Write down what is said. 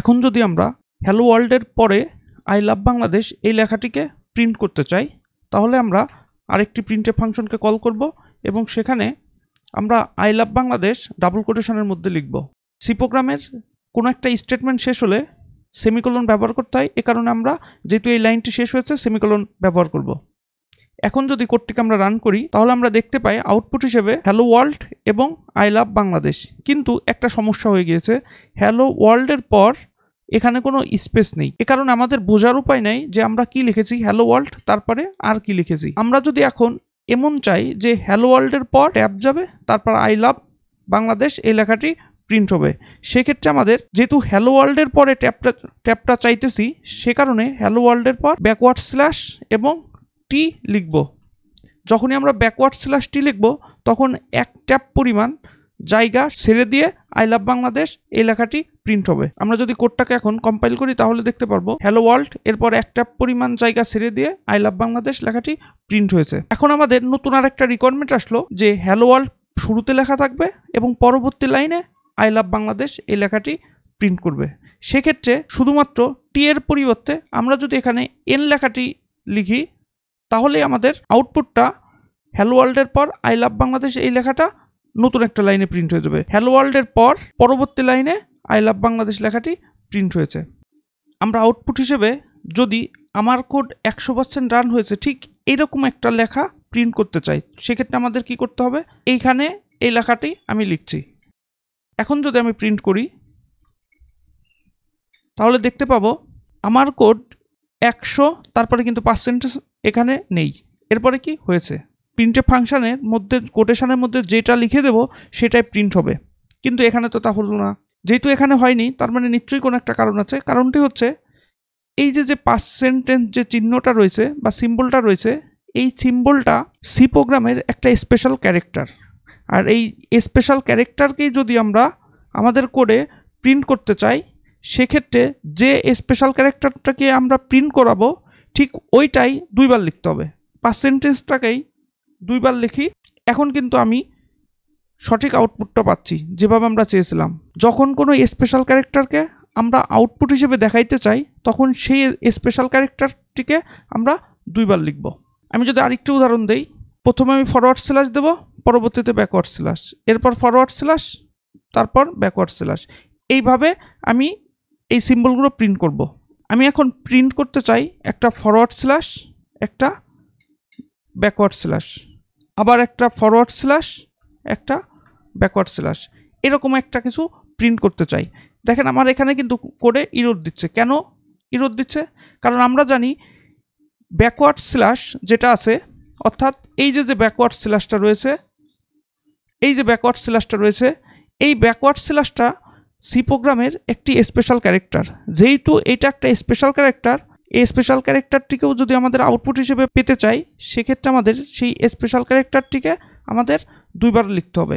এখন যদি আমরা হ্যালো ওয়ার্ল্ডের পরে আই লাভ বাংলাদেশ এই লেখাটিকে প্রিন্ট করতে চাই, তাহলে আমরা আরেকটি প্রিন্টএফ ফাংশনকে কল করব এবং সেখানে আমরা আই লাভ বাংলাদেশ ডাবল কোটেশনের মধ্যে লিখব। সি প্রোগ্রামের কোনো একটা স্টেটমেন্ট শেষ হলে সেমিকোলন ব্যবহার করতে হয়, এ কারণে আমরা যেহেতু এই লাইনটি শেষ হয়েছে সেমিকোলন ব্যবহার করব। এখন যদি কোডটিকে আমরা রান করি তাহলে আমরা দেখতে পাই আউটপুট হিসেবে হ্যালো ওয়ার্ল্ড এবং আই লাভ বাংলাদেশ। কিন্তু একটা সমস্যা হয়ে গিয়েছে, হ্যালো ওয়ার্ল্ডের পর এখানে কোনো স্পেস নেই। এ কারণে আমাদের বোঝার উপায় নেই যে আমরা কি লিখেছি, হ্যালো ওয়ার্ল্ড তারপরে আর কি লিখেছি। আমরা যদি এখন এমন চাই যে হ্যালো ওয়ার্ল্ডের পর ট্যাব যাবে, তারপর আই লাভ বাংলাদেশ এই লেখাটি প্রিন্ট হবে, সেক্ষেত্রে আমাদের যেহেতু হ্যালো ওয়ার্ল্ডের পরে ট্যাবটা চাইতেছি, সে কারণে হ্যালো ওয়ার্ল্ডের পর ব্যাকওয়ার্ড স্ল্যাশ এবং টি লিখব। যখনই আমরা ব্যাকওয়ার্ড স্ল্যাশ টি লিখব তখন এক ট্যাব পরিমাণ জায়গা ছেড়ে দিয়ে আই লাভ বাংলাদেশ এই লেখাটি প্রিন্ট হবে। আমরা যদি কোডটাকে এখন কম্পাইল করি তাহলে দেখতে পারবো হ্যালো ওয়ার্ল্ড এরপর এক ট্যাব পরিমাণ জায়গা ছেড়ে দিয়ে আই লাভ বাংলাদেশ লেখাটি প্রিন্ট হয়েছে। এখন আমাদের নতুন আর একটা রিকোয়ারমেন্ট আসলো যে হ্যালো ওয়ার্ল্ড শুরুতে লেখা থাকবে এবং পরবর্তী লাইনে আই লাভ বাংলাদেশ এই লেখাটি প্রিন্ট করবে। সেক্ষেত্রে শুধুমাত্র টি এর পরিবর্তে আমরা যদি এখানে এন লেখাটি লিখি তাহলে আমাদের আউটপুটটা হ্যালো ওয়ার্ল্ডের পর আই লাভ বাংলাদেশ এই লেখাটা নতুন একটা লাইনে প্রিন্ট হয়ে যাবে। হ্যালো ওয়ার্ল্ডের পর পরবর্তী লাইনে আই লাভ বাংলাদেশ লেখাটি প্রিন্ট হয়েছে। আমরা আউটপুট হিসেবে যদি আমার কোড 100% রান হয়েছে ঠিক এইরকম একটা লেখা প্রিন্ট করতে চাই, সেক্ষেত্রে আমাদের কি করতে হবে, এইখানে এই লেখাটি আমি লিখছি। এখন যদি আমি প্রিন্ট করি তাহলে দেখতে পাবো আমার কোড 100 তারপরে কিন্তু পার্সেন্টেজ এখানে নেই। এরপরে কি হয়েছে, প্রিন্টএফ ফাংশনের মধ্যে কোটেশনের মধ্যে যেটা লিখে দেব সেটাই প্রিন্ট হবে, কিন্তু এখানে তো তা হলো না। যেহেতু এখানে হয়নি তার মানে নিশ্চয়ই কোনো একটা কারণ আছে। কারণটি হচ্ছে এই যে পার্সেন্টেজ যে চিহ্নটা রয়েছে বা সিম্বলটা রয়েছে, এই সিম্বলটা সি প্রোগ্রামের একটা স্পেশাল ক্যারেক্টার। আর এই স্পেশাল ক্যারেক্টারকেই যদি আমরা আমাদের কোডে প্রিন্ট করতে চাই, সেক্ষেত্রে যে স্পেশাল ক্যারেক্টারটাকে আমরা প্রিন্ট করাবো ঠিক ওইটাই দুইবার লিখতে হবে। পার্সেন্টেজটাকেই দুইবার লিখি। এখন কিন্তু আমি সঠিক আউটপুটটা পাচ্ছি যেভাবে আমরা চেয়েছিলাম। যখন কোনো স্পেশাল ক্যারেক্টারকে আমরা আউটপুট হিসেবে দেখাইতে চাই তখন সেই স্পেশাল ক্যারেক্টারটিকে আমরা দুইবার লিখব। আমি যদি আরেকটি উদাহরণ দেই, প্রথমে আমি ফরওয়ার্ড স্ল্যাশ দেব, পরবর্তীতে ব্যাকওয়ার্ড স্ল্যাশ, এরপর ফরওয়ার্ড স্ল্যাশ, তারপর ব্যাকওয়ার্ড স্ল্যাশ। এইভাবে আমি এই সিম্বলগুলো প্রিন্ট করব। আমি এখন প্রিন্ট করতে চাই একটা ফরওয়ার্ড স্ল্যাশ, একটা ব্যাকওয়ার্ড স্ল্যাশ, আবার একটা ফরওয়ার্ড স্ল্যাশ, একটা ব্যাকওয়ার্ড স্ল্যাশ, এরকম একটা কিছু প্রিন্ট করতে চাই। দেখেন আমার এখানে কিন্তু কোডে ইরর দিচ্ছে। কেন ইরর দিচ্ছে? কারণ আমরা জানি ব্যাকওয়ার্ড স্ল্যাশ যেটা আছে, অর্থাৎ এই যে ব্যাকওয়ার্ড স্ল্যাশটা রয়েছে, এই যে ব্যাকওয়ার্ড স্ল্যাশটা রয়েছে, এই ব্যাকওয়ার্ড স্ল্যাশটা সি প্রোগ্রামের একটি স্পেশাল ক্যারেক্টার। যেহেতু এটা একটা স্পেশাল ক্যারেক্টার, এই স্পেশাল ক্যারেক্টারটিকেও যদি আমাদের আউটপুট হিসেবে পেতে চাই, সেক্ষেত্রে আমাদের সেই স্পেশাল ক্যারেক্টারটিকে আমাদের দুইবার লিখতে হবে।